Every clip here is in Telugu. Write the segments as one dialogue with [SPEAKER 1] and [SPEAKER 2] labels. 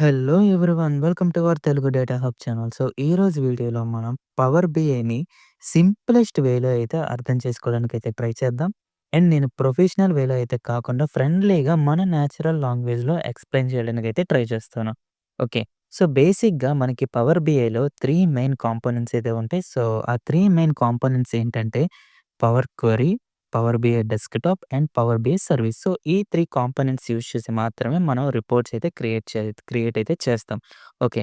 [SPEAKER 1] Hello everyone. Welcome to our Telugu data hub channel. ఈరోజు వీడియోలో మనం పవర్ బిఐని సింప్లెస్ట్ వేలో అయితే అర్థం చేసుకోవడానికైతే ట్రై చేద్దాం. అండ్ నేను ప్రొఫెషనల్ వేలో అయితే కాకుండా ఫ్రెండ్లీగా మన నేచురల్ లాంగ్వేజ్‌లో ఎక్స్‌ప్లెయిన్ చేయడానికైతే ట్రై చేస్తాను. ఓకే. బేసిక్‌గా మనకి పవర్ బిఐలో 3 మెయిన్ కాంపోనెంట్స్ అయితే ఉంటాయి. ఆ 3 మెయిన్ కాంపోనెంట్స్ ఏంటంటే power query, power BI desktop and power BI service. ఈ 3 కాంపోనెంట్స్ యూజ్ చేసి మాత్రమే మనం రిపోర్ట్స్ అయితే క్రియేట్ అయితే చేస్తాం. ఓకే.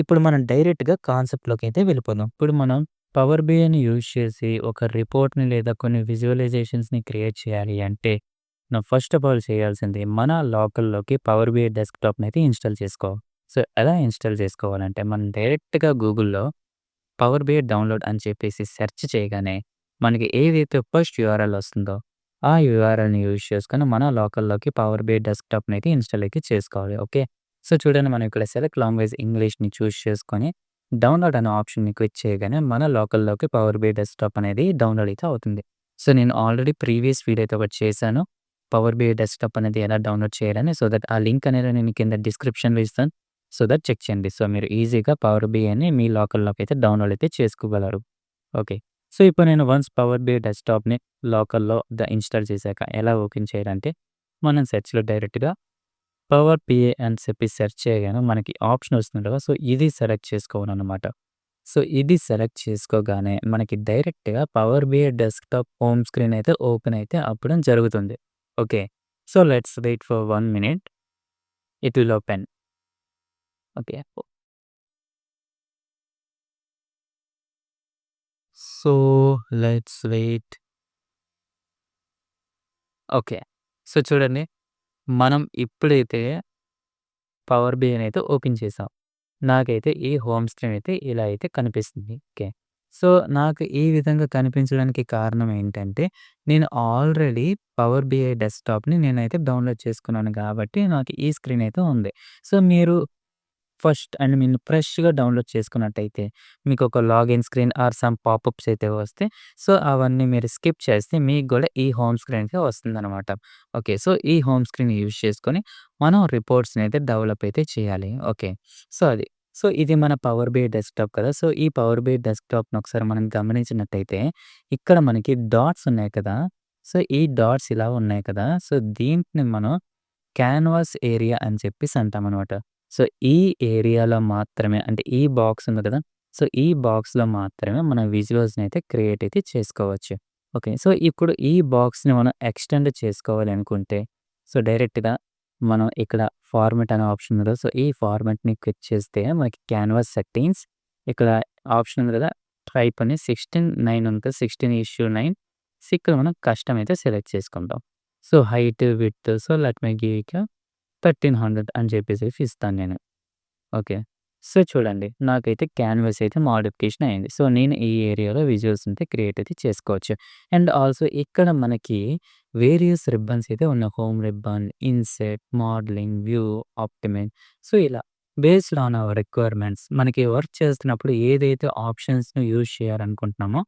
[SPEAKER 1] ఇప్పుడు మనం డైరెక్ట్‌గా కాన్సెప్ట్‌లోకి అయితే వెళ్ళిపోదాం. ఇప్పుడు మనం పవర్ బిఐని యూజ్ చేసి ఒక రిపోర్ట్‌ని లేదా కొన్ని విజువలైజేషన్స్‌ని క్రియేట్ చేయాలి అంటే, మనం ఫస్ట్ ఆఫ్ ఆల్ చేయాల్సింది మన లోకల్‌లోకి పవర్ బిఐ డెస్క్‌టాప్‌ని అయితే ఇన్‌స్టాల్ చేసుకోవాలి. ఎలా ఇన్‌స్టాల్ చేసుకోవాలంటే మనం డైరెక్ట్‌గా గూగుల్‌లో పవర్ బిఐ డౌన్‌లోడ్ అని చెప్పేసి సెర్చ్ చేయగానే, మనకి ఏదైతే ఫస్ట్ యూఆర్ఎల్ వస్తుందో, ఆ యూఆర్ఎల్‌ని యూజ్ చేసుకొని మన లోకల్‌లోకి పవర్ బిఐ డెస్క్‌టాప్‌నైతే ఇన్‌స్టాల్ అయితే చేసుకోవాలి. ఓకే. చూడండి, మనం ఇక్కడ సెలెక్ట్ లాంగ్వేజ్ ఇంగ్లీష్‌ని చూజ్ చేసుకొని, డౌన్‌లోడ్ అనే ఆప్షన్‌ని క్లిక్ చేయగానే మన లోకల్‌లోకి పవర్ బిఐ డెస్క్‌టాప్ అనేది డౌన్‌లోడ్ అయితే అవుతుంది. నేను ఆల్రెడీ ప్రీవియస్ వీడియో అయితే ఒకటి చేశాను. పవర్ బిఐ డెస్క్‌టాప్ అనేది ఎలా డౌన్‌లోడ్ చేయాలని. ఆ లింక్ అనేది నేను కింద డిస్క్రిప్షన్‌లో ఇస్తాను. చెక్ చేయండి. మీరు ఈజీగా పవర్ బిఐని మీ లోకల్‌లోకి అయితే డౌన్‌లోడ్ అయితే చేసుకోగలరు. ఓకే. ఇప్పుడు నేను వన్స్ పవర్ బిఐ డెస్క్‌టాప్‌ని లోకల్‌లో ఇన్‌స్టాల్ చేశాక ఎలా ఓపెన్ చేయాలంటే, మనం సెర్చ్‌లో డైరెక్ట్‌గా పవర్ బిఐ అని చెప్పి సెర్చ్ చేయగానే మనకి ఆప్షన్ వస్తుంది కదా! ఇది సెలెక్ట్ చేసుకోవాలనమాట. ఇది సెలెక్ట్ చేసుకోగానే మనకి డైరెక్ట్‌గా power BI desktop home screen అయితే ఓపెన్ అయితే అవ్వడం జరుగుతుంది. Okay. Let's wait for 1 minute. It will open. Okay. Let's wait. Okay. చూడండి, మనం ఇప్పుడైతే పవర్ బిఐనైతే ఓపెన్ చేసాం. నాకైతే ఈ హోమ్ స్క్రీన్ అయితే ఇలా అయితే కనిపిస్తుంది. ఓకే. సో, నాకు ఈ విధంగా కనిపించడానికి కారణం ఏంటంటే, నేను ఆల్రెడీ పవర్ బిఐ డెస్క్‌టాప్‌ని నేనైతే డౌన్‌లోడ్ చేసుకున్నాను కాబట్టి నాకు ఈ స్క్రీన్ అయితే ఉంది. మీరు ఫస్ట్ అండ్ మీరు ఫ్రెష్‌గా డౌన్‌లోడ్ చేసుకున్నట్టయితే, మీకొక login screen or some popups అయితే వస్తే, అవన్నీ మీరు స్కిప్ చేస్తే మీకు గూడా ఈ హోమ్ స్క్రీన్ అయితే వస్తుందనమాట. ఓకే. ఈ హోమ్ స్క్రీన్ యూజ్ చేసుకొని మనం రిపోర్ట్స్‌ని అయితే డెవలప్ అయితే చేయాలి. ఓకే. అది. ఇది మన పవర్ బిఐ డెస్క్‌టాప్ కదా! ఈ పవర్ బిఐ డెస్క్‌టాప్‌ని ఒకసారి మనం గమనించినట్టయితే, ఇక్కడ మనకి డాట్స్ ఉన్నాయి కదా! ఈ డాట్స్ ఇలా ఉన్నాయి కదా! దీంట్ని మనం క్యాన్వాస్ ఏరియా అని చెప్పేసి అంటామనమాట. ఈ ఏరియాలో మాత్రమే, అంటే ఈ బాక్స్ ఉంది కదా! ఈ బాక్స్‌లో మాత్రమే మనం విజువల్స్‌ని అయితే క్రియేట్ అయితే చేసుకోవచ్చు. ఓకే. ఇప్పుడు ఈ బాక్స్‌ని మనం ఎక్స్‌టెండ్ చేసుకోవాలి అనుకుంటే, డైరెక్ట్‌గా మనం ఇక్కడ ఫార్మాట్ అనే ఆప్షన్ ఉంది కదా! ఈ ఫార్మాట్‌ని క్లిక్ చేస్తే మనకి క్యాన్వాస్ సెట్టింగ్స్ ఇక్కడ ఆప్షన్ ఉంది కదా! టైప్ అని 16:9 ఉంది కదా! 16:9. ఇక్కడ మనం కస్టమ్ అయితే సెలెక్ట్ చేసుకుంటాం. Height, width let me give ఇక 1300 అని చెప్పేసి ఇస్తాను నేను. ఓకే. చూడండి, నాకైతే క్యాన్వాస్ అయితే మోడిఫికేషన్ అయింది. నేను ఈ ఏరియాలో విజువల్స్ అయితే క్రియేట్ అయితే చేసుకోవచ్చు. అండ్ ఆల్సో ఇక్కడ మనకి వేరియస్ రిబ్బన్స్ అయితే ఉన్నాయి. Home ribbon, INCET, modelling, view, optimise. ఇలా బేస్డ్ ఆన్ అవర్ రిక్వైర్మెంట్స్ మనకి వర్క్ చేస్తున్నప్పుడు ఏదైతే ఆప్షన్స్‌ని యూజ్ చేయాలనుకుంటున్నామో,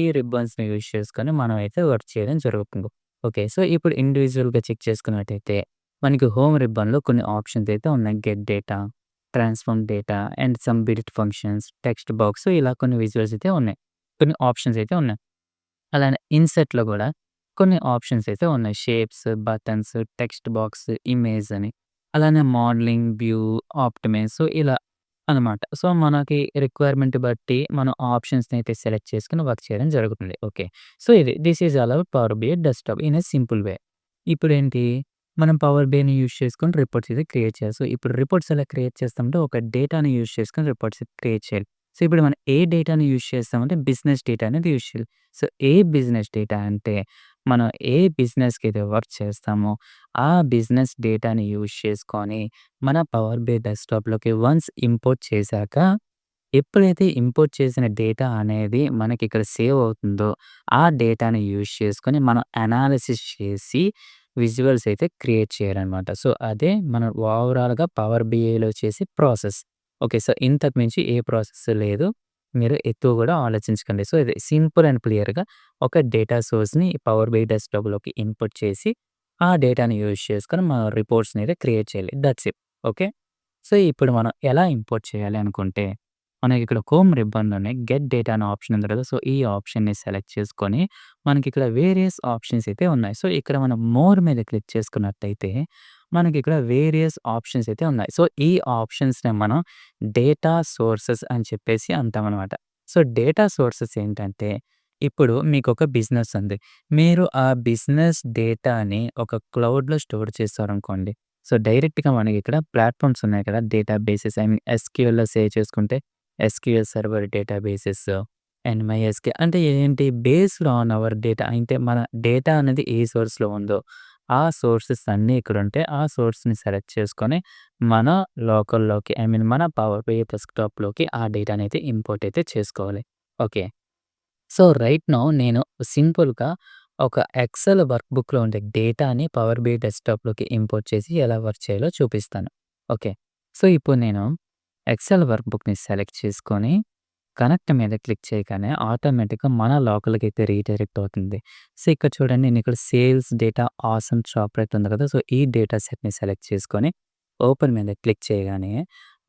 [SPEAKER 1] ఈ రిబ్బన్స్‌ని యూజ్ చేసుకొని మనం అయితే వర్క్ చేయడం జరుగుతుంది. ఓకే. ఇప్పుడు ఇండివిడ్యువల్‌గా చెక్ చేసుకున్నట్టయితే మనకి హోమ్ రిబ్బన్‌లో కొన్ని ఆప్షన్స్ అయితే ఉన్నాయి. Get data, transform data and some built functions, text box ఇలా కొన్ని విజువల్స్ అయితే ఉన్నాయి. కొన్ని ఆప్షన్స్ అయితే ఉన్నాయి. అలానే ఇన్సెట్‌లో గూడా కొన్ని ఆప్షన్స్ అయితే ఉన్నాయి. Shapes, buttons, text box, image అని. అలానే మోడలింగ్, వ్యూ, ఆప్టిమైజ్ ఇలా అనమాట. మనకి రిక్వైర్మెంట్ బట్టి మనం ఆప్షన్స్‌ని అయితే సెలెక్ట్ చేసుకొని వర్క్ చేయడం జరుగుతుంది. Okay. This is all about power BI desktop in a simple way. ఇప్పుడేంటి, మనం పవర్ బిఐని యూజ్ చేసుకొని రిపోర్ట్స్ అయితే క్రియేట్ చేయాలి. ఇప్పుడు రిపోర్ట్స్ ఎలా క్రియేట్ చేస్తామంటే ఒక డేటాని యూజ్ చేసుకొని రిపోర్ట్స్ క్రియేట్ చేయాలి. ఇప్పుడు మనం ఏ డేటాని యూజ్ చేస్తామంటే బిజినెస్ డేటా అనేది యూజ్ చేయాలి. ఏ బిజినెస్ డేటా అంటే మనం ఏ బిజినెస్‌కైతే వర్క్ చేస్తామో ఆ బిజినెస్ డేటాని యూజ్ చేసుకొని మన పవర్ బిఐ డెస్క్‌టాప్‌లోకి వన్స్ ఇంపోర్ట్ చేశాక, ఎప్పుడైతే ఇంపోర్ట్ చేసిన డేటా అనేది మనకిక్కడ సేవ్ అవుతుందో, ఆ డేటాని యూజ్ చేసుకొని మనం అనాలిసిస్ చేసి విజువల్స్ అయితే క్రియేట్ చేయాలనమాట. అదే మనం ఓవరాల్‌గా పవర్ బిఐలో చేసే ప్రాసెస్. ఓకే. ఇంతకు మించి ఏ ప్రాసెస్ లేదు. మీరు ఎక్కువ గూడా ఆలోచించకండి. ఇది సింపుల్ అండ్ క్లియర్‌గా ఒక డేటా సోర్స్‌ని పవర్ బిఐ డెస్క్‌టాప్‌లోకి ఇన్పుట్ చేసి, ఆ డేటాని యూజ్ చేసుకొని మనం రిపోర్ట్స్‌ని అయితే క్రియేట్ చేయాలి. That's it. ఓకే. సో, ఇప్పుడు మనం ఎలా ఇంపోర్ట్ చేయాలి అనుకుంటే, మనకిక్కడ హోమ్ రిబ్బన్‌లోనే గెట్ డేటా అనే ఆప్షన్ ఉంది కదా! సో, ఈ ఆప్షన్‌ని సెలెక్ట్ చేసుకొని, మనకిక్కడ వేరియస్ ఆప్షన్స్ అయితే ఉన్నాయి. సో, ఇక్కడ మనం మోర్ మీద క్లిక్ చేసుకున్నట్టయితే, మనకిక్కడ వేరియస్ ఆప్షన్స్ అయితే ఉన్నాయి. సో, ఈ ఆప్షన్స్‌ని మనం డేటా సోర్సెస్ అని చెప్పేసి అంటామనమాట. సో, డేటా సోర్సెస్ ఏంటంటే, ఇప్పుడు మీకొక బిజినెస్ ఉంది. మీరు ఆ బిజినెస్ డేటాని ఒక క్లౌడ్‌లో స్టోర్ చేశారనుకోండి. సో, డైరెక్ట్‌గా మనకిక్కడ ప్లాట్‌ఫార్మ్స్ ఉన్నాయి కదా! డేటాబేసెస్ ఐ మీన్ ఎస్‌క్యూఎల్‌లో సేవ్ చేసుకుంటే ఎస్‌క్యూఎల్ సర్వర్ డేటాబేసెస్ అండ్ మైఎస్‌క్యూ అంటే ఏంటి బేస్డ్ ఆన్ అవర్ డేటా. అంటే మన డేటా అనేది ఏ సోర్స్‌లో ఉందో, ఆ సోర్సెస్ అన్నీ ఇక్కడుంటే ఆ సోర్స్‌ని సెలెక్ట్ చేసుకొని మన లోకల్‌లోకి ఐ మీన్ మన పవర్ బిఐ డెస్క్‌టాప్‌లోకి ఆ డేటానైతే ఇంపోర్ట్ అయితే చేసుకోవాలి. ఓకే. సో, రైట్ నౌ నేను సింపుల్‌గా ఒక ఎక్సెల్ వర్క్ బుక్‌లో ఉండే డేటాని పవర్ బిఐ డెస్క్‌టాప్‌లోకి ఇంపోర్ట్ చేసి ఎలా వర్క్ చేయాలో చూపిస్తాను. ఓకే. సో, ఇప్పుడు నేను ఎక్సెల్ వర్క్ బుక్‌ని సెలెక్ట్ చేసుకొని, కనెక్ట్ మీద క్లిక్ చేయగానే ఆటోమేటిక్‌గా మన లోకల్‌కైతే రీడైరెక్ట్ అవుతుంది. సో, ఇక్కడ చూడండి నేనిక్కడ sales data awesome shop right ఉంది కదా! సో, ఈ డేటా సెట్‌ని సెలెక్ట్ చేసుకొని, ఓపెన్ మీద క్లిక్ చేయగానే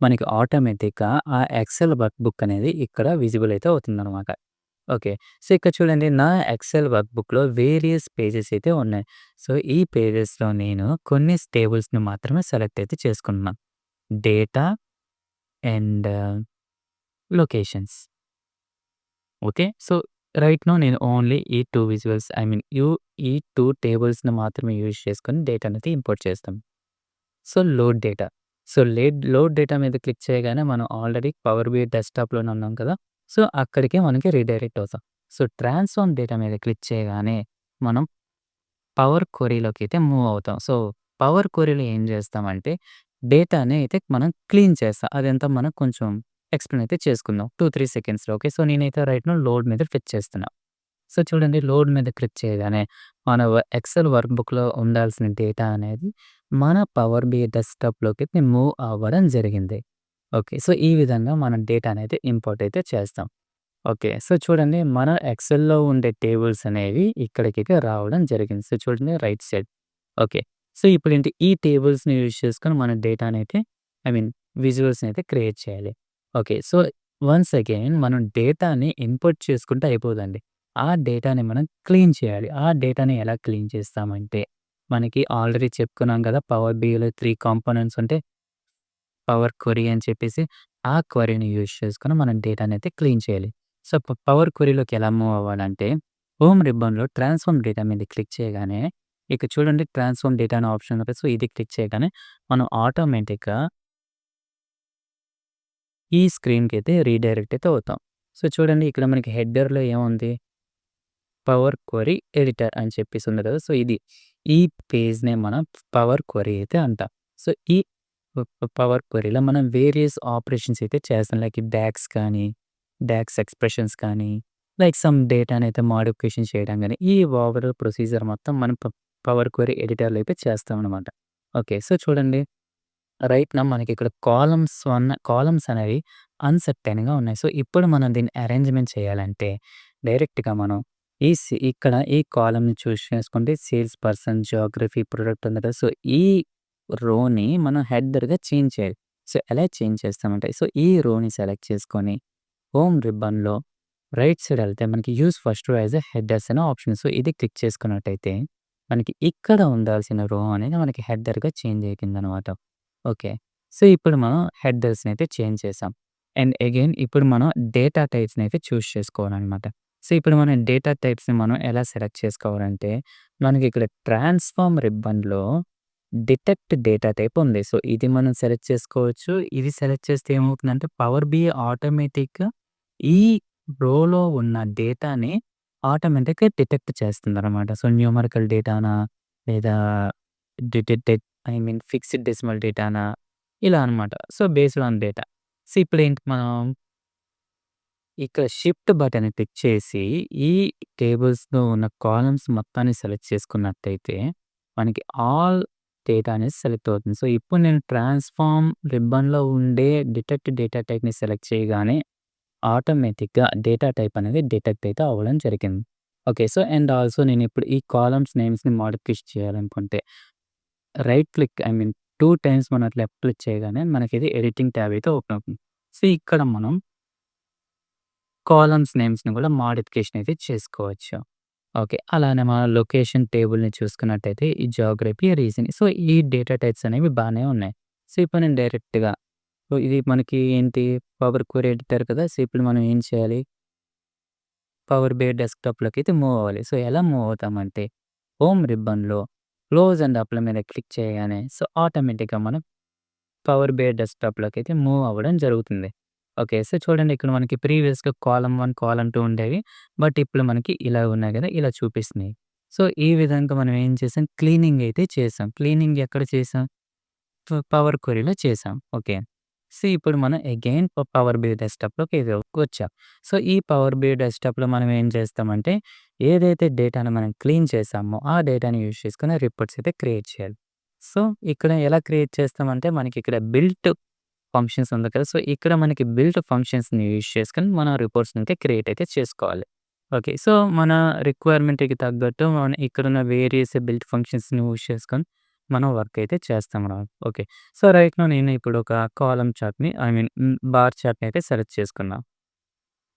[SPEAKER 1] మనకి ఆటోమేటిక్‌గా ఆ ఎక్సెల్ వర్క్ బుక్ అనేది ఇక్కడ విజిబుల్ అయితే అవుతుందనమాట. ఓకే. సో, ఇక్కడ చూడండి నా ఎక్సెల్ వర్క్ బుక్‌లో వేరియస్ పేజెస్ అయితే ఉన్నాయి. సో, ఈ పేజెస్‌లో నేను కొన్ని టేబుల్స్‌ని మాత్రమే సెలెక్ట్ అయితే చేసుకున్నాను. Data and locations. Okay. So, right now నేను ఓన్లీ ఈ 2 విజువల్స్ ఐ మీన్ ఈ 2 టేబుల్స్‌ని మాత్రమే యూజ్ చేసుకొని డేటానైతే ఇంపోర్ట్ చేస్తాం. So, load data. So, load data మీద క్లిక్ చేయగానే మనం ఆల్రెడీ పవర్ బిఐ డెస్క్‌టాప్‌లోనే ఉన్నాం కదా! సో, అక్కడికే మనకి రీడైరెక్ట్ అవుతాం. సో, ట్రాన్స్‌ఫార్మ్ డేటా మీద క్లిక్ చేయగానే మనం పవర్ క్వెరీలోకైతే మూవ్ అవుతాం. సో, పవర్ క్వెరీలో ఏం చేస్తామంటే డేటాని అయితే మనం క్లీన్ చేస్తాం. అదంతా మనం కొంచెం ఎక్స్‌ప్లెయిన్ అయితే చేసుకుందాం. 2, 3 సెకండ్స్‌లో ఓకే. సో, నేనైతే రైట్ నౌ లోడ్ మీద క్లిక్ చేస్తున్నా. సో, చూడండి లోడ్ మీద క్లిక్ చేయగానే మన ఎక్సెల్ వర్క్ బుక్‌లో ఉండాల్సిన డేటా అనేది మన పవర్ బిఐ డెస్క్‌టాప్‌లోకి మూవ్ అవ్వడం జరిగింది. ఓకే. సో, ఈ విధంగా మనం డేటా అనేది ఇంపోర్ట్ అయితే చేస్తాం. ఓకే. సో, చూడండి మన ఎక్సెల్‌లో ఉండే టేబుల్స్ అనేవి ఇక్కడికైతే రావడం జరిగింది. సో, చూడండి రైట్ సైడ్. ఓకే. సో, ఇప్పుడేంటి ఈ టేబుల్స్‌ని యూజ్ చేసుకొని మన డేటానైతే ఐ మీన్ విజువల్స్‌ని అయితే క్రియేట్ చేయాలి. ఓకే. సో, వన్స్ అగైన్ మనం డేటాని ఇన్పుట్ చేసుకుంటే అయిపోదండి. ఆ డేటాని మనం క్లీన్ చేయాలి. ఆ డేటాని ఎలా క్లీన్ చేస్తామంటే, మనకి ఆల్రెడీ చెప్పుకున్నాం కదా! పవర్ బిఐలో 3 కాంపోనెంట్స్ ఉంటాయి. పవర్ క్వెరీ అని చెప్పేసి, ఆ క్వెరీని యూజ్ చేసుకొని మనం డేటానైతే క్లీన్ చేయాలి. సో, పవర్ క్వెరీలోకి ఎలా మూవ్ అవ్వాలంటే, హోమ్ రిబ్బన్‌లో ట్రాన్స్‌ఫార్మ్ డేటా మీద క్లిక్ చేయగానే, ఇక చూడండి ట్రాన్స్‌ఫార్మ్ డేటా అనే ఆప్షన్ ఉంటది. సో, ఇది క్లిక్ చేయగానే మనం ఆటోమేటిక్‌గా ఈ స్క్రీన్‌కైతే రీడైరెక్ట్ అయితే అవుతాం. సో, చూడండి ఇక్కడ మనకి హెడర్‌లో ఏముంది? పవర్ క్వెరీ ఎడిటర్ అని చెప్పేసి ఉంది కదా! సో, ఈ పేజ్‌నే మనం పవర్ క్వెరీ అయితే అంటాం. సో, ఈ పవర్ క్వెరీలో మనం వేరియస్ ఆపరేషన్స్ అయితే చేస్తాం. లైక్ డాక్స్ కానీ, డాక్స్ ఎక్స్‌ప్రెషన్స్ కానీ, లైక్ సమ్ డేటానైతే మోడిఫికేషన్ చేయడం గాని, ఈ ఓవరాల్ ప్రొసీజర్ మొత్తం మనం పవర్ క్వెరీ ఎడిటర్‌లో అయితే చేస్తామనమాట. ఓకే. సో, చూడండి రైట్ నౌ మనకిక్కడ కాలమ్స్ అనేవి అన్‌సర్టెయిన్‌గా ఉన్నాయి. సో, ఇప్పుడు మనం దీన్ని అరేంజ్‌మెంట్ చేయాలంటే డైరెక్ట్‌గా మనం ఇక్కడ ఈ కాలమ్‌ని చూజ్ చేసుకుంటే సేల్స్ పర్సన్, జియోగ్రఫీ, ప్రొడక్ట్ ఉంది కదా! సో, ఈ రోని మనం హెడర్‌గా చేంజ్ చేయాలి. సో, ఎలా చేంజ్ చేస్తామంటే సో, ఈ రోని సెలెక్ట్ చేసుకొని హోమ్ రిబ్బన్‌లో రైట్ సైడ్ ఎళ్తే మనకి use first row as a headers అనే ఆప్షన్. సో, ఇది క్లిక్ చేసుకున్నట్టయితే మనకి ఇక్కడ ఉండాల్సిన రో అనేది మనకి హెడర్‌గా చేంజ్ అయిపోయిందనమాట. ఓకే. సో, ఇప్పుడు మనం హెడర్స్‌నైతే చేంజ్ చేసాం. అండ్ అగైన్ ఇప్పుడు మనం డేటా టైప్స్‌నైతే చూజ్ చేసుకోవాలనమాట. సో, ఇప్పుడు మనం డేటా టైప్స్‌ని మనం ఎలా సెలెక్ట్ చేసుకోవాలంటే, మనకిక్కడ ట్రాన్స్‌ఫార్మ్ రిబ్బన్‌లో డిటెక్ట్ డేటా టైప్ ఉంది. సో, ఇది మనం సెలెక్ట్ చేసుకోవచ్చు. ఇది సెలెక్ట్ చేస్తే ఏమవుతుందంటే పవర్ బిఐ ఆటోమేటిక్‌గా ఈ రోలో ఉన్న డేటాని ఆటోమేటిక్‌గా డిటెక్ట్ చేస్తుందనమాట. సో, న్యూమరికల్ డేటానా లేదా detected I mean fixed decimal డేటానా ఇలా అనమాట. So, based on data. So, ఇప్పుడేంటి మనం ఇక్కడ షిఫ్ట్ బటన్ క్లిక్ చేసి, ఈ టేబుల్స్‌లో ఉన్న కాలమ్స్ మొత్తాన్ని సెలెక్ట్ చేసుకున్నట్టయితే, మనకి ఆల్ డేటా అనేది సెలెక్ట్ అవుతుంది. సో, ఇప్పుడు నేను ట్రాన్స్‌ఫార్మ్ రిబ్బన్‌లో ఉండే డిటెక్ట్ డేటా టైప్‌ని సెలెక్ట్ చేయగానే, ఆటోమేటిక్‌గా డేటా టైప్ అనేది డిటెక్ట్ అయితే అవ్వడం జరిగింది. ఓకే. సో, అండ్ ఆల్సో నేనిప్పుడు ఈ కాలమ్స్ నేమ్స్‌ని మోడిఫికేషన్ చేయాలనుకుంటే, right click I mean 2 times మనం అట్లా క్లిక్ చేయగానే మనకిది ఎడిటింగ్ ట్యాబ్ అయితే ఓపెన్ అవుతుంది. సో, ఇక్కడ మనం కాలమ్స్ నేమ్స్‌ని కూడా మోడిఫికేషన్ అయితే చేసుకోవచ్చు. ఓకే. అలానే మన లొకేషన్ టేబుల్‌ని చూసుకున్నట్టయితే ఈ జియోగ్రఫీ, రీజనింగ్ సో, ఈ డేటా టైప్స్ అనేవి బానే ఉన్నాయి. సో, ఇప్పుడు నేను డైరెక్ట్‌గా సో, ఇది మనకి ఏంటి పవర్ క్వెరీ ఎడిటర్ కదా! సో, ఇప్పుడు మనం ఏం చేయాలి? పవర్ బిఐ డెస్క్‌టాప్‌లోకైతే మూవ్ అవ్వాలి. సో, ఎలా మూవ్ అవుతామంటే హోమ్ రిబ్బన్‌లో క్లోజ్ అండ్ అప్లై మీద క్లిక్ చేయగానే సో, ఆటోమేటిక్‌గా మనం పవర్ బిఐ డెస్క్‌టాప్‌లోకైతే మూవ్ అవ్వడం జరుగుతుంది. ఓకే. సో, చూడండి ఇక్కడ మనకి ప్రీవియస్‌గా కాలమ్ 1, కాలమ్ 2 ఉండేవి. బట్ ఇప్పుడు మనకి ఇలా ఉన్నాయి గదా! ఇలా చూపిస్తున్నాయి. సో, ఈ విధంగా మనం ఏం చేసాం క్లీనింగ్ అయితే చేసాం. క్లీనింగ్ ఎక్కడ చేసాం? పవర్ క్వెరీలో చేసాం. ఓకే. సో, ఇప్పుడు మనం అగైన్ పవర్ బిఐ డెస్క్‌టాప్‌లోకి ఇది వచ్చాం. సో, ఈ పవర్ బిఐ డెస్క్‌టాప్‌లో మనం ఏం చేస్తామంటే ఏదైతే డేటాను మనం క్లీన్ చేసామో ఆ డేటాని యూజ్ చేసుకొని రిపోర్ట్స్ అయితే క్రియేట్ చేయాలి. సో, ఇక్కడ ఎలా క్రియేట్ చేస్తామంటే మనకిక్కడ బిల్ట్ ఫంక్షన్స్ ఉంది కదా! సో, ఇక్కడ మనకి బిల్ట్ ఫంక్షన్స్‌ని యూజ్ చేసుకొని మనం రిపోర్ట్స్‌ని అయితే క్రియేట్ అయితే చేసుకోవాలి. ఓకే. సో, మన రిక్వైర్మెంట్‌కి తగ్గట్టు మనం ఇక్కడున్న వేరియస్ బిల్ట్ ఫంక్షన్స్‌ని యూజ్ చేసుకొని మనం వర్క్ అయితే చేస్తామనమాట. ఓకే. సో, రైట్ నౌ నేను ఇప్పుడు ఒక కాలమ్ చార్ట్‌ని బార్ చార్ట్‌ని అయితే సెలెక్ట్ చేసుకున్నా.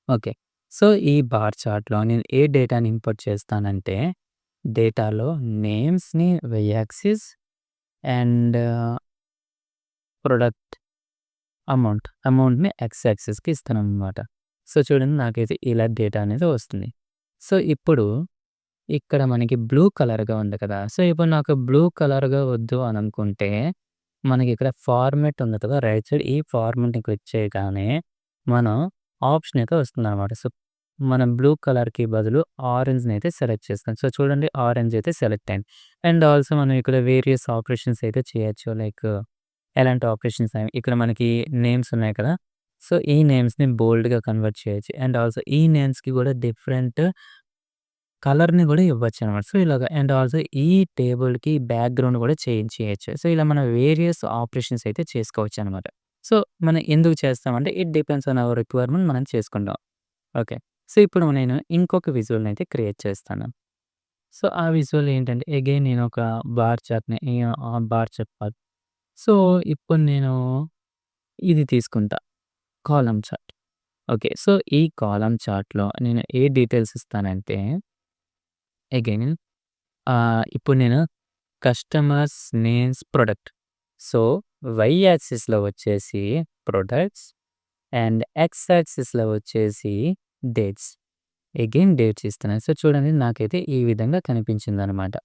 [SPEAKER 1] ఓకే. సో, ఈ బార్ చార్ట్‌లో నేను ఏ డేటాని ఇంపోర్ట్ చేస్తానంటే డేటాలో నేమ్స్‌ని వై యాక్సిస్ అండ్ ప్రొడక్ట్ అమౌంట్‌ని ఎక్స్ యాక్సిస్‌కి ఇస్తాననమాట. సో, చూడండి నాకైతే ఇలా డేటా అనేది వస్తుంది. సో, ఇప్పుడు ఇక్కడ మనకి బ్లూ కలర్‌గా ఉంది కదా! సో, ఇప్పుడు నాకు బ్లూ కలర్‌గా వద్దు అననుకుంటే, మనకిక్కడ ఫార్మాట్ ఉంది కదా! రైట్ సైడ్ ఈ ఫార్మాట్‌ని క్లిక్ చేయగానే, మనం ఆప్షన్ అయితే వస్తుందనమాట. సో, మనం బ్లూ కలర్‌కి బదులు ఆరెంజ్‌నైతే సెలెక్ట్ చేస్తాం. సో, చూడండి ఆరెంజ్ అయితే సెలెక్ట్ అయింది. అండ్ ఆల్సో మనం ఇక్కడ వేరియస్ ఆపరేషన్స్ అయితే చేయొచ్చు. లైక్ ఎలాంటి ఆపరేషన్స్ అనేవి ఇక్కడ మనకి నేమ్స్ ఉన్నాయి కదా! సో, ఈ నేమ్స్‌ని బోల్డ్‌గా కన్వర్ట్ చేయొచ్చు. అండ్ ఆల్సో ఈ నేమ్స్‌కి కూడా డిఫరెంట్ కలర్‌ని గూడా ఇవ్వచ్చనమాట. సో, ఇలాగ అండ్ ఆల్సో ఈ టేబుల్‌కి బ్యాక్‌గ్రౌండ్ గూడా చేంజ్ చేయొచ్చు. సో, ఇలా మనం వేరియస్ ఆపరేషన్స్ అయితే చేసుకోవచ్చనమాట. సో, మనం ఎందుకు చేస్తామంటే it depends on our requirement మనం చేసుకుంటాం. ఓకే. సో, ఇప్పుడు నేను ఇంకొక విజువల్‌నైతే క్రియేట్ చేస్తాను. సో, ఆ విజువల్ ఏంటంటే అగైన్ నేను ఒక బార్ చార్ట్‌ని బార్ చార్ట్ కాదు. సో, ఇప్పుడు నేను ఇది తీసుకుంటా కాలమ్ చార్ట్. ఓకే. సో, ఈ కాలమ్ చార్ట్‌లో నేను ఏ డీటెయిల్స్ ఇస్తానంటే అగైన్ ఇప్పుడు నేను customers names product. So, Y యాక్సిస్‌లో వచ్చేసి ప్రొడక్ట్స్ అండ్ ఎక్స్ యాక్సిస్‌లో వచ్చేసి డేట్స్. అగైన్ డేట్స్ ఇస్తున్నాను. సో, చూడండి నాకైతే ఈ విధంగా కనిపించిందనమాట.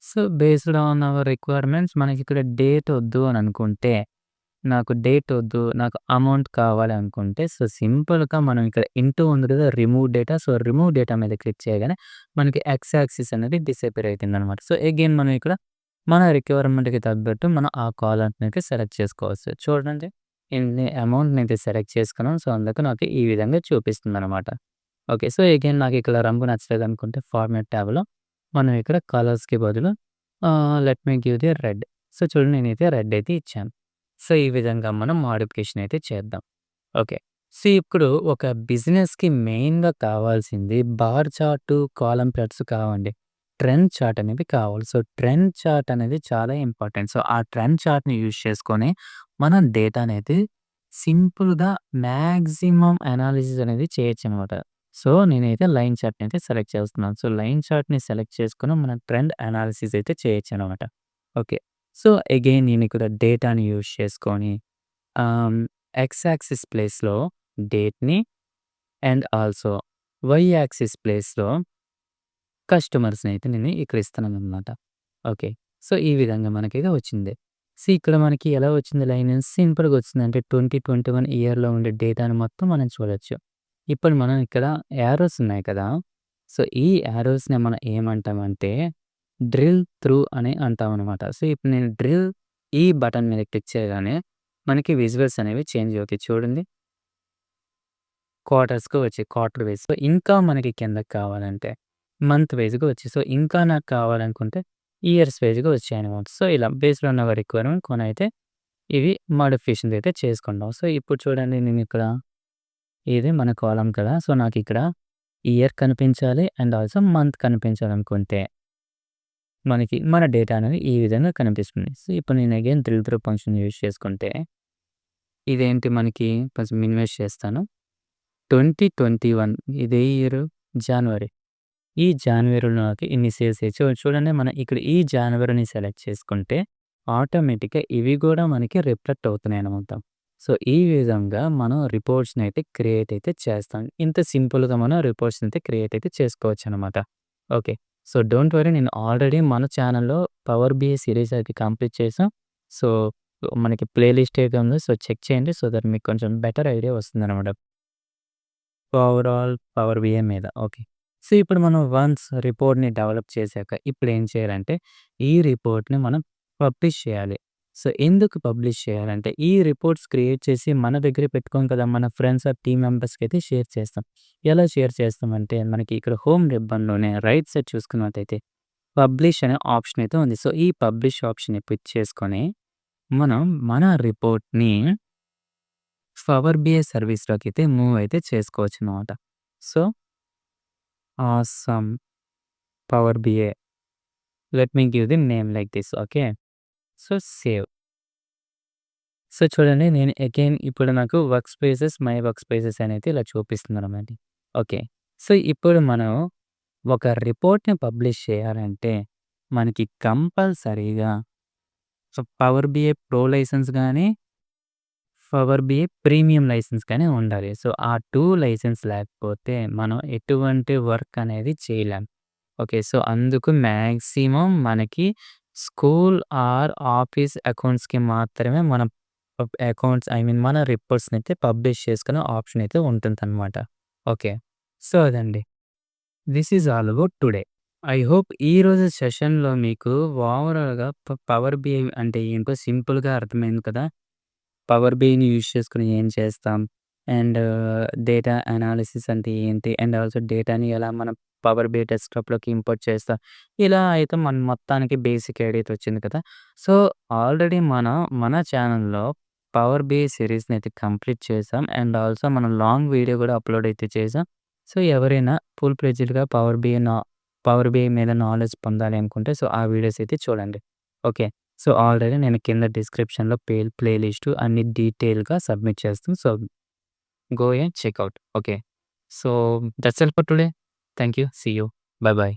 [SPEAKER 1] So, based on our requirements మనకిక్కడ డేట్ వద్దు అని అనుకుంటే, నాకు డేట్ వద్దు, నాకు అమౌంట్ కావాలి అనుకుంటే, సో, సింపుల్‌గా మనం ఇక్కడ ఇంటూ ఉంది కదా! Remove data. So, remove data మీద క్లిక్ చేయగానే మనకి ఎక్స్ యాక్సిస్ అనేది డిసపియర్ అయితుందనమాట. సో, అగైన్ మనం ఇక్కడ మన రిక్వైర్మెంట్‌కి తగ్గట్టు మనం ఆ కాలమ్‌నైతే సెలెక్ట్ చేసుకోవచ్చు. చూడండి ఇన్ని అమౌంట్‌నైతే సెలెక్ట్ చేసుకున్నాం. సో, అందుకు నాకు ఈ విధంగా చూపిస్తుందనమాట. ఓకే. సో, అగైన్ నాకు ఇక్కడ రంగు నచ్చలేదనుకుంటే ఫార్మాట్ ట్యాబ్‌లో మనం ఇక్కడ కలర్స్‌కి బదులు let me give the red. So, చూడండి నేనైతే రెడ్ అయితే ఇచ్చాను. సో, ఈ విధంగా మనం మోడిఫికేషన్ అయితే చేద్దాం. ఓకే. సో, ఇప్పుడు ఒక బిజినెస్‌కి మెయిన్‌గా కావాల్సింది బార్ చార్టు, కాలమ్ చార్ట్స్ కావండి. ట్రెండ్ చార్ట్ అనేవి కావాలి. సో, ట్రెండ్ చార్ట్ అనేది చాలా ఇంపార్టెంట్. సో, ఆ ట్రెండ్ చార్ట్‌ని యూజ్ చేసుకొని మనం డేటానైతే సింపుల్‌గా మాక్సిమం అనాలిసిస్ అనేది చేయొచ్చనమాట. సో, నేనైతే లైన్ చార్ట్‌ని అయితే సెలెక్ట్ చేస్తున్నాను. సో, లైన్ చార్ట్‌ని సెలెక్ట్ చేసుకొని మనం ట్రెండ్ అనాలిసిస్ అయితే చేయొచ్చనమాట. ఓకే. సో, అగైన్ నేనిక్కడ డేటాని యూజ్ చేసుకొని ఆహ్, ఎక్స్ యాక్సిస్ ప్లేస్‌లో డేట్‌ని అండ్ ఆల్సో వై యాక్సిస్ ప్లేస్‌లో కస్టమర్స్‌నైతే నేను ఇక్కడ ఇస్తున్నాననమాట. ఓకే. సో, ఈ విధంగా మనకైతే వచ్చింది. సో, ఇక్కడ మనకి ఎలా వచ్చింది లైన్ సింపుల్‌గా వచ్చింది. అంటే 2021 ఇయర్‌లో ఉండే డేటాను మొత్తం మనం చూడొచ్చు. ఇప్పుడు మనం ఇక్కడ యారోస్ ఉన్నాయి కదా! సో, ఈ యారోస్‌ని మనం ఏమంటామంటే డ్రిల్ త్రూ అని అంటామనమాట. సో, ఇప్పుడు నేను డ్రిల్ ఈ బటన్ మీద క్లిక్ చేయగానే మనకి విజువల్స్ అనేవి చేంజ్ అవుతాయి. చూడండి. క్వార్టర్స్‌గా వచ్చాయి. Quarter vice. సో, ఇంకా మనకి కిందకి కావాలంటే మంత్ వైస్‌గా వచ్చాయి. సో, ఇంకా నాకు కావాలనుకుంటే ఇయర్స్ వైస్‌గా వచ్చాయనమాట. సో, ఇలా బేస్డ్ ఆన్ అవర్ రిక్వైర్మెంట్ కొనైతే ఇవి మోడిఫికేషన్స్ అయితే చేసుకుంటాం. సో, ఇప్పుడు చూడండి నేనిక్కడ ఇది మన కాలమ్ కదా! సో, నాకిక్కడ ఇయర్ కనిపించాలి అండ్ ఆల్సో మంత్ కనిపించాలనుకుంటే మనకి మన డేటా అనేది ఈ విధంగా కనిపిస్తుంది. సో, ఇప్పుడు నేను again drill through function use చేసుకుంటే ఇదేంటి మనకి కొంచెం మినిమైజ్ చేస్తాను. 2021 ఇదే ఇయరు జాన్వరి. ఈ జాన్వరిలో నాకు ఇన్ని సేల్స్ అయ్యాయి. చూడండి మనం ఇక్కడ ఈ జాన్వరిని సెలెక్ట్ చేసుకుంటే ఆటోమేటిక్‌గా ఇవి గూడా మనకి రిఫ్లెక్ట్ అవుతున్నాయనమాట. సో, ఈ విధంగా మనం రిపోర్ట్స్‌ని అయితే క్రియేట్ అయితే చేస్తాం. ఇంత సింపుల్‌గా మనం రిపోర్ట్స్‌ని అయితే క్రియేట్ అయితే చేసుకోవచ్చనమాట. ఓకే. సో, డోంట్ వరీ నేను ఆల్రెడీ మన ఛానెల్‌లో పవర్ బిఐ సీరీస్ అయితే కంప్లీట్ చేసాం. సో, మనకి ప్లే లిస్ట్ అయితే ఉంది. సో, చెక్ చేయండి. సో, దట్ మీకు కొంచెం బెటర్ ఐడియా వస్తుందనమాట. ఓవరాల్ పవర్ బిఐ మీద. ఓకే. సో, ఇప్పుడు మనం వన్స్ రిపోర్ట్‌ని డెవలప్ చేశాక ఇప్పుడేం చేయాలంటే, ఈ రిపోర్ట్‌ని మనం పబ్లిష్ చేయాలి. సో, ఎందుకు పబ్లిష్ చేయాలంటే, ఈ రిపోర్ట్స్ క్రియేట్ చేసి మన దగ్గరే పెట్టుకోం కదా! మన ఫ్రెండ్స్ ఆర్ టీమ్ మెంబర్స్‌కైతే షేర్ చేస్తాం. ఎలా షేర్ చేస్తామంటే, మనకి ఇక్కడ హోమ్ రిబ్బన్‌లోనే రైట్ సైడ్ చూసుకున్నట్టయితే పబ్లిష్ అనే ఆప్షన్ అయితే ఉంది. సో, ఈ పబ్లిష్ ఆప్షన్‌ని పిక్ చేసుకొని, మనం మన రిపోర్ట్‌ని పవర్ బిఐ సర్వీస్‌లోకైతే మూవ్ అయితే చేసుకోవచ్చనమాట. So, awesome Power BI. Let me give the name like this. Okay. So, save. So, చూడండి నేను అగైన్ ఇప్పుడు నాకు work spaces, my work spaces అనేది ఇలా చూపిస్తుందనమాట. ఓకే. సో, ఇప్పుడు మనం ఒక రిపోర్ట్‌ని పబ్లిష్ చేయాలంటే, మనకి కంపల్సరీగా పవర్ బిఐ ప్రో లైసెన్స్ గాని, పవర్ బిఐ ప్రీమియం లైసెన్స్ గాని ఉండాలి. సో, ఆ 2 లైసెన్స్ లేకపోతే మనం ఎటువంటి వర్క్ అనేది చేయలేం. ఓకే. సో, అందుకు మాక్సిమం మనకి స్కూల్ ఆర్ ఆఫీస్ అకౌంట్స్‌కి మాత్రమే మనం అకౌంట్స్ మన రిపోర్ట్స్‌నైతే పబ్లిష్ చేసుకునే ఆప్షన్ అయితే ఉంటుందనమాట. ఓకే. సో, అదండి. This is all about today. I hope ఈరోజు సెషన్‌లో మీకు ఓవరాల్‌గా పవర్ బిఐ అంటే ఏంటో సింపుల్‌గా అర్థమైంది కదా! పవర్ బిఐని యూజ్ చేసుకొని ఏం చేస్తాం? అండ్ డేటా అనాలిసిస్ అంటే ఏంటి? అండ్ ఆల్సో డేటాని ఎలా మనం పవర్ బిఐ డెస్క్‌టాప్‌లోకి ఇంపోర్ట్ చేస్తాం. ఇలా అయితే మన మొత్తానికి బేసిక్ ఐడియా అయితే వచ్చింది కదా! సో, ఆల్రెడీ మన ఛానెల్‌లో పవర్ బిఐ సీరీస్‌ని అయితే కంప్లీట్ చేసాం. అండ్ ఆల్సో మనం లాంగ్ వీడియో కూడా అప్‌లోడ్ అయితే చేసాం. సో, ఎవరైనా ఫుల్ ఫ్లెడ్జ్డ్‌గా పవర్ బిఐ మీద నాలెడ్జ్ పొందాలి అనుకుంటే సో, ఆ వీడియోస్ అయితే చూడండి. ఓకే. సో, ఆల్రెడీ నేను కింద డిస్క్రిప్షన్‌లో ప్లే లిస్ట్ అన్ని డీటెయిల్‌గా సబ్మిట్ చేస్తాను. So, go and check out. Okay. So, that's all for today. Thank you. See you. Bye by.